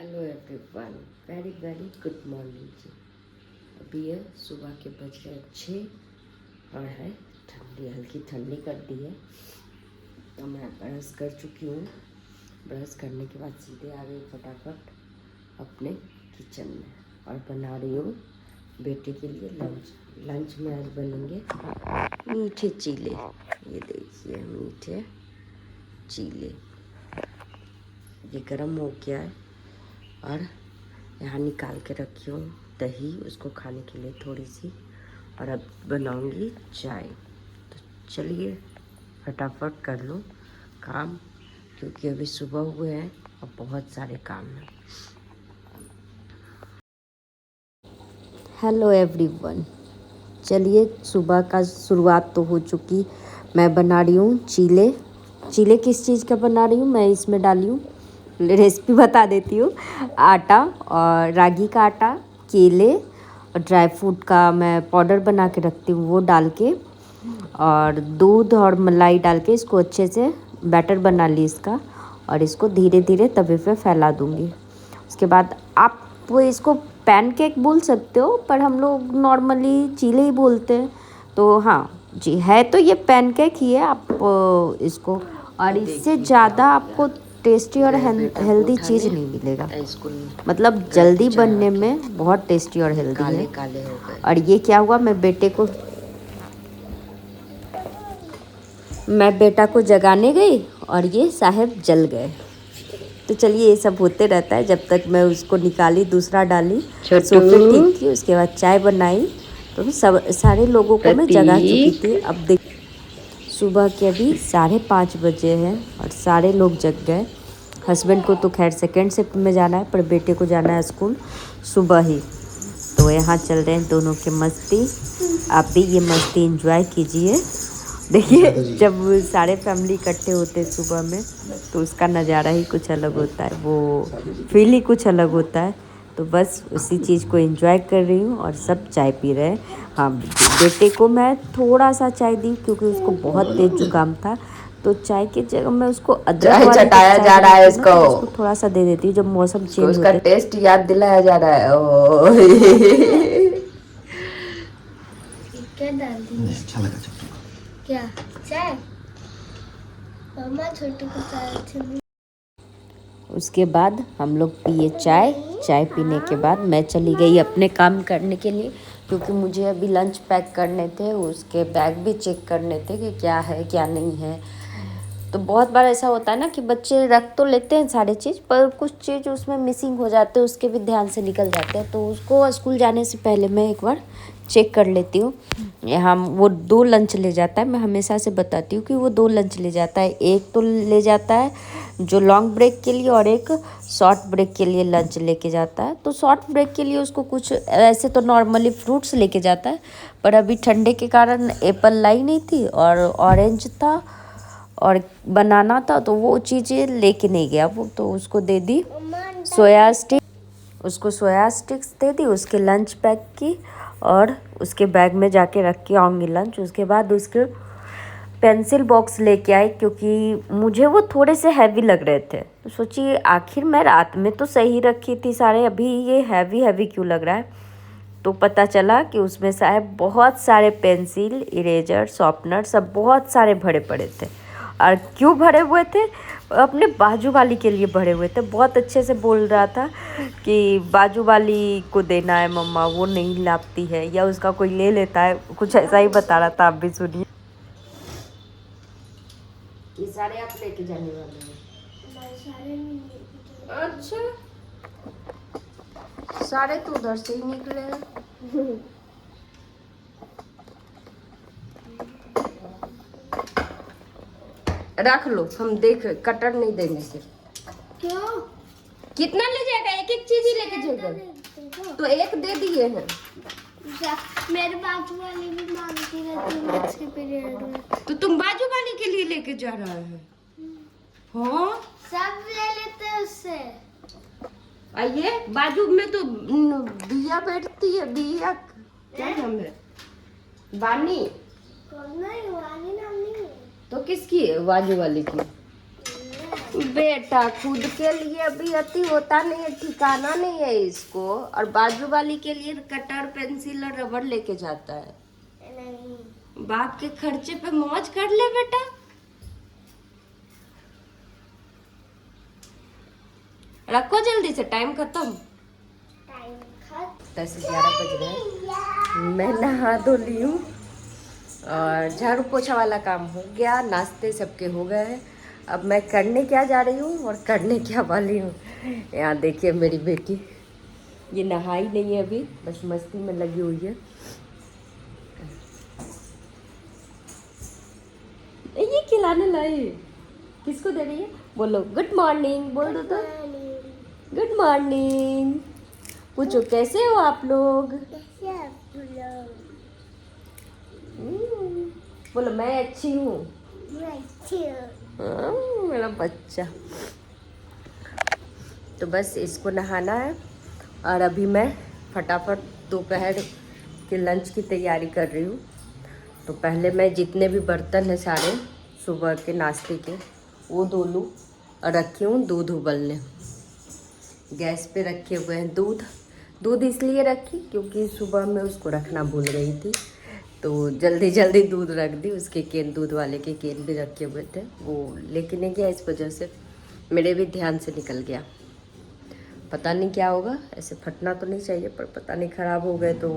Hello everyone, very very good morning जी। अभी है सुबह के बज रहे 6 और है ठंडी, हल्की ठंडी कर दी है। तो मैं ब्रश कर चुकी हूँ। ब्रश करने के बाद सीधे आ गई फटाफट अपने किचन में और बना रही हूँ बेटे के लिए लंच। लंच में आज बनेंगे मीठे चीले। ये देखिए मीठे चीले, ये गरम हो गया है और यहाँ निकाल के रखी हूँ दही, उसको खाने के लिए थोड़ी सी। और अब बनाऊँगी चाय। तो चलिए फटाफट कर लो काम, क्योंकि अभी सुबह हुए हैं और बहुत सारे काम हैं। हेलो एवरीवन, चलिए सुबह का शुरुआत तो हो चुकी। मैं बना रही हूँ चीले। चीले किस चीज़ का बना रही हूँ, मैं इसमें डाली हूँ, रेसिपी बता देती हूँ। आटा और रागी का आटा, केले और ड्राई फ्रूट का मैं पाउडर बना के रखती हूँ, वो डाल के और दूध और मलाई डाल के इसको अच्छे से बैटर बना ली इसका। और इसको धीरे धीरे तवे पे फैला दूँगी। उसके बाद आप वो इसको पैनकेक बोल सकते हो, पर हम लोग नॉर्मली चीले ही बोलते हैं। तो हाँ जी, है तो ये पैनकेक ही है। आप इसको, और इससे ज़्यादा आपको टेस्टी और हेल्दी चीज़ नहीं मिलेगा। मतलब जल्दी बनने में बहुत टेस्टी और हेल्दी है। काले हो गए। और ये क्या हुआ, मैं बेटा को जगाने गई और ये साहब जल गए। तो चलिए ये सब होते रहता है। जब तक मैं उसको निकाली, दूसरा डाली, सोफे ठीक की, उसके बाद चाय बनाई। तो सारे लोगों को मैं जगा चुकी थी। अब देख सुबह के अभी 5:30 बजे हैं और सारे लोग जग गए। हस्बैंड को तो खैर सेकेंड शिफ्ट में जाना है, पर बेटे को जाना है स्कूल सुबह ही। तो यहाँ चल रहे हैं दोनों के मस्ती। आप भी ये मस्ती एंजॉय कीजिए। देखिए जब सारे फैमिली इकट्ठे होते हैं सुबह में, तो उसका नज़ारा ही कुछ अलग होता है, वो फील ही कुछ अलग होता है। तो बस उसी चीज़ को एंजॉय कर रही हूँ और सब चाय पी रहे हैं। हाँ, बेटे को मैं थोड़ा सा चाय दी क्योंकि उसको बहुत तेज जुकाम था। तो चाय की जगह मैं उसको अदरक वाली चटाया जा रहा है इसको थोड़ा सा दे देती हूँ जब मौसम चेंज होता है। उसका टेस्ट याद दिलाया जा रहा है। क्या डाल दी? अच्छा लगा क्या चाय? मम्मा छोटू को चाय अच्छी। उसके बाद हम लोग पिए चाय। चाय पीने के बाद मैं चली गई अपने काम करने के लिए, क्योंकि मुझे अभी लंच पैक करने थे, उसके बैग भी चेक करने थे कि क्या है क्या नहीं है। तो बहुत बार ऐसा होता है ना कि बच्चे रख तो लेते हैं सारे चीज़, पर कुछ चीज़ उसमें मिसिंग हो जाते हैं, उसके भी ध्यान से निकल जाते हैं। तो उसको स्कूल जाने से पहले मैं एक बार चेक कर लेती हूँ। यहाँ वो 2 लंच ले जाता है, मैं हमेशा से बताती हूँ कि वो 2 लंच ले जाता है। एक तो ले जाता है जो लॉन्ग ब्रेक के लिए, और एक शॉर्ट ब्रेक के लिए लंच लेके जाता है। तो शॉर्ट ब्रेक के लिए उसको कुछ ऐसे तो नॉर्मली फ्रूट्स लेके जाता है, पर अभी ठंडे के कारण एप्पल लाई नहीं थी और ऑरेंज था और बनाना था, तो वो चीज़ें लेके नहीं गया वो। तो उसको दे दी सोया स्टिक, उसको सोया स्टिक्स दे दी, उसके लंच पैक की और उसके बैग में जाके रख के आऊँगी लंच। उसके बाद उसके पेंसिल बॉक्स लेके आई, क्योंकि मुझे वो थोड़े से हैवी लग रहे थे। तो सोचिए आखिर मैं रात में तो सही रखी थी सारे, अभी ये हैवी क्यों लग रहा है। तो पता चला कि उसमें शायद बहुत सारे पेंसिल, इरेजर, शॉर्पनर सब बहुत सारे भरे पड़े थे। और क्यों भरे हुए थे, अपने बाजू वाली के लिए भरे हुए थे। बहुत अच्छे से बोल रहा था कि बाजू वाली को देना है मम्मा, वो नहीं लाती है, या उसका कोई ले लेता है, कुछ ऐसा ही बता रहा था। आप भी सुनिए। ये सारे आप लेके जाने वाले हैं? अच्छा, सारे तो उधर से ही निकले हैं। रख लो, हम देख कटर नहीं देंगे सिर्फ। क्यों? कितना ले जाएगा? एक एक चीज ही लेके जाएगा। तो एक दे दिए हैं। मेरे बाजू वाली भी मांगती रहती है मैथ्स के पीरियड में। तो तुम बाजू वाली के लिए लेके जा रहा है? हाँ, सब ले लेते हैं उससे। आइए, बाजू में तो बिया बैठती है। बिया क्या नाम है? बानी? नहीं, वानी नाम नहीं है। तो किसकी है बाजू वाली की? बेटा खुद के लिए अभी अति होता नहीं है, ठिकाना नहीं है इसको, और बाजू वाली के लिए कटर पेंसिल और रबड़ लेके जाता है। नहीं। बाप के खर्चे पे मौज कर ले बेटा। रखो जल्दी से, टाइम खत्म। 10-11 बज रहे हैं। मैं नहा धो ली हूँ और झाड़ू पोछा वाला काम हो गया, नाश्ते सबके हो गए हैं। अब मैं करने क्या जा रही हूँ और करने क्या वाली हूँ, यहाँ देखिए मेरी बेटी, ये नहाई नहीं है अभी, बस मस्ती में लगी हुई है। ये खिलाने लाई, किसको दे रही है? बोलो गुड मॉर्निंग, बोल दो तो। Good morning. पूछो कैसे हो आप लोग? बोलो मैं अच्छी हूँ। मेरा बच्चा। तो बस इसको नहाना है और अभी मैं फटाफट दोपहर के लंच की तैयारी कर रही हूँ। तो पहले मैं जितने भी बर्तन हैं सारे सुबह के नाश्ते के वो धो लूँ, और रखी हूँ दूध उबलने। गैस पे रखे हुए हैं दूध इसलिए रखी क्योंकि सुबह में उसको रखना भूल गई थी, तो जल्दी जल्दी दूध रख दी। उसके केन, दूध वाले के केन भी रखे हुए थे, वो लेके नहीं गया, इस वजह से मेरे भी ध्यान से निकल गया। पता नहीं क्या होगा, ऐसे फटना तो नहीं चाहिए, पर पता नहीं ख़राब हो गए तो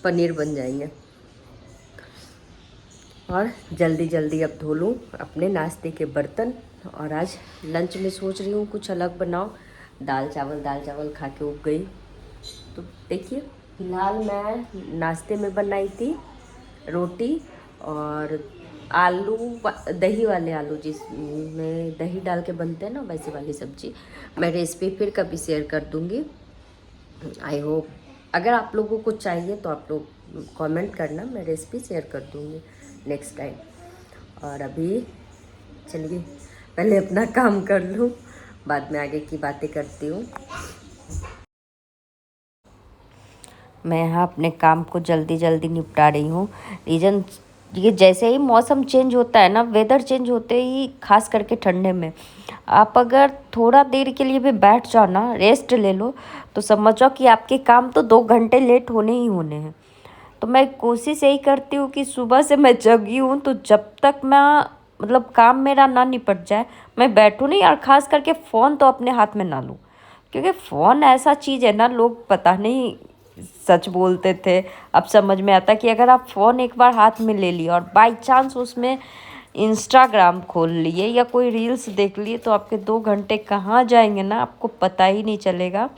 पनीर बन जाएंगे। और जल्दी जल्दी अब धो लूँ अपने नाश्ते के बर्तन। और आज लंच में सोच रही हूँ कुछ अलग बनाओ। दाल चावल खा के उग गई। तो देखिए फिलहाल मैं नाश्ते में बनाई थी रोटी और आलू, दही वाले आलू जिसमें दही डाल के बनते हैं ना, वैसी वाली सब्जी। मैं रेसिपी फिर कभी शेयर कर दूँगी। आई होप अगर आप लोगों को चाहिए तो आप लोग कमेंट करना, मैं रेसिपी शेयर कर दूँगी नेक्स्ट टाइम। और अभी चलिए पहले अपना काम कर लूँ, बाद में आगे की बातें करती हूँ। मैं यहाँ अपने काम को जल्दी जल्दी निपटा रही हूँ। रीज़न ये, जैसे ही मौसम चेंज होता है ना, वेदर चेंज होते ही खास करके ठंडे में आप अगर थोड़ा देर के लिए भी बैठ जाओ ना, रेस्ट ले लो, तो समझो कि आपके काम तो 2 घंटे लेट होने ही होने हैं। तो मैं कोशिश यही करती हूँ कि सुबह से मैं जगी हूँ तो जब तक मैं मतलब काम मेरा ना निपट जाए मैं बैठूँ नहीं, और ख़ास करके फ़ोन तो अपने हाथ में ना लूँ, क्योंकि फ़ोन ऐसा चीज़ है ना, लोग पता नहीं सच बोलते थे, अब समझ में आता कि अगर आप फ़ोन एक बार हाथ में ले लिए और बाय चांस उसमें इंस्टाग्राम खोल लिए या कोई रील्स देख लिए तो आपके 2 घंटे कहाँ जाएंगे ना आपको पता ही नहीं चलेगा,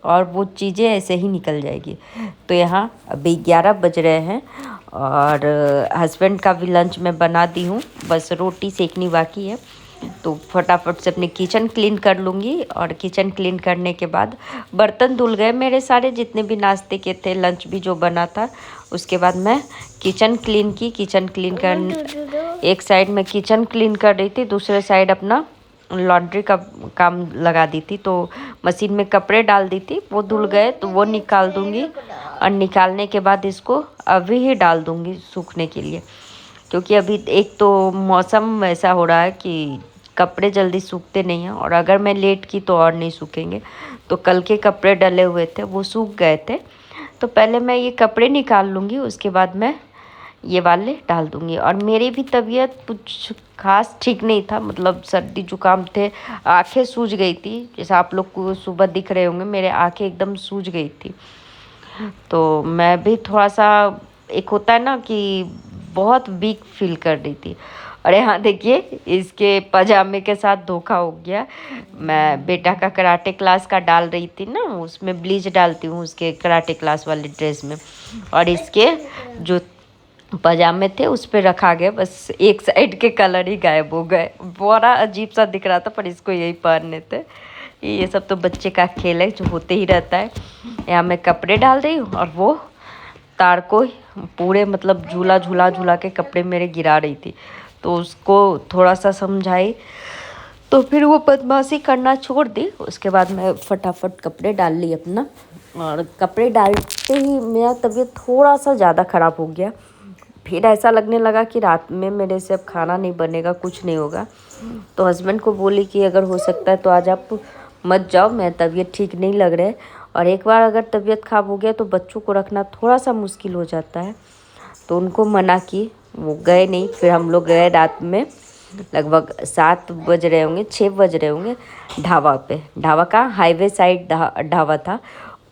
और वो चीज़ें ऐसे ही निकल जाएगी। तो यहाँ अभी 11 बज रहे हैं और हस्बैंड का भी लंच मैं बना दी हूँ, बस रोटी सेकनी बाकी है। तो फटाफट से अपने किचन क्लीन कर लूँगी, और किचन क्लीन करने के बाद बर्तन धुल गए मेरे सारे, जितने भी नाश्ते के थे, लंच भी जो बना था। उसके बाद मैं किचन क्लीन की, किचन क्लीन कर, एक साइड में किचन क्लीन कर रही थी, दूसरे साइड अपना लॉन्ड्री का काम लगा दी थी। तो मशीन में कपड़े डाल दी थी, वो धुल गए तो वो निकाल दूँगी, और निकालने के बाद इसको अभी ही डाल दूँगी सूखने के लिए, क्योंकि अभी एक तो मौसम ऐसा हो रहा है कि कपड़े जल्दी सूखते नहीं हैं, और अगर मैं लेट की तो और नहीं सूखेंगे। तो कल के कपड़े डले हुए थे वो सूख गए थे, तो पहले मैं ये कपड़े निकाल लूँगी, उसके बाद मैं ये वाले डाल दूँगी। और मेरी भी तबीयत कुछ खास ठीक नहीं था, मतलब सर्दी जुकाम थे, आँखें सूज गई थी, जैसे आप लोग को सुबह दिख रहे होंगे मेरे आँखें एकदम सूज गई थी। तो मैं भी थोड़ा सा, एक होता है ना कि बहुत वीक फील कर रही थी। और यहाँ देखिए इसके पजामे के साथ धोखा हो गया। मैं बेटा का कराटे क्लास का डाल रही थी ना, उसमें ब्लीच डालती हूँ उसके कराटे क्लास वाली ड्रेस में, और इसके जो पजामे थे उस पर रखा गया, बस एक साइड के कलर ही गायब हो गए। बड़ा अजीब सा दिख रहा था, पर इसको यही पहनने थे। ये सब तो बच्चे का खेल है जो होते ही रहता है। यहाँ मैं कपड़े डाल रही हूँ और वो तार को पूरे मतलब झूला के कपड़े मेरे गिरा रही थी, तो उसको थोड़ा सा समझाई तो फिर वो बदमाशी करना छोड़ दी। उसके बाद मैं फटाफट कपड़े डाल ली अपना, और कपड़े डालते ही मेरा तबीयत थोड़ा सा ज़्यादा ख़राब हो गया। फिर ऐसा लगने लगा कि रात में मेरे से अब खाना नहीं बनेगा, कुछ नहीं होगा। तो हस्बैंड को बोली कि अगर हो सकता है तो आज आप मत जाओ, मैं तबीयत ठीक नहीं लग रहा है। और एक बार अगर तबीयत खराब हो गया तो बच्चों को रखना थोड़ा सा मुश्किल हो जाता है। तो उनको मना की, वो गए नहीं। फिर हम लोग गए रात में, लगभग 7 बज रहे होंगे, 6 बज रहे होंगे, ढाबा पे। ढाबा का हाईवे साइड ढाबा था।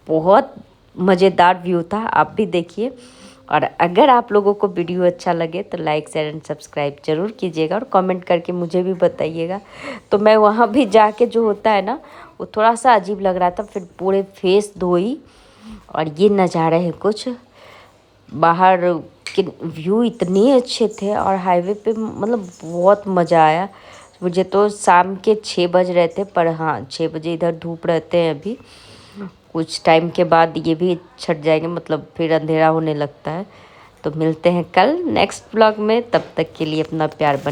बहुत मज़ेदार व्यू था, आप भी देखिए। और अगर आप लोगों को वीडियो अच्छा लगे तो लाइक शेयर एंड सब्सक्राइब जरूर कीजिएगा और कमेंट करके मुझे भी बताइएगा। तो मैं वहाँ भी जाके जो होता है ना, वो थोड़ा सा अजीब लग रहा था। फिर पूरे फेस धोई और ये नज़ारे हैं कुछ। बाहर के व्यू इतने अच्छे थे और हाईवे पे मतलब बहुत मज़ा आया मुझे। तो शाम के 6 बज रहे थे, पर हाँ 6 बजे इधर धूप रहते हैं अभी। कुछ टाइम के बाद ये भी छट जाएंगे, मतलब फिर अंधेरा होने लगता है। तो मिलते हैं कल नेक्स्ट ब्लॉग में, तब तक के लिए अपना प्यार बना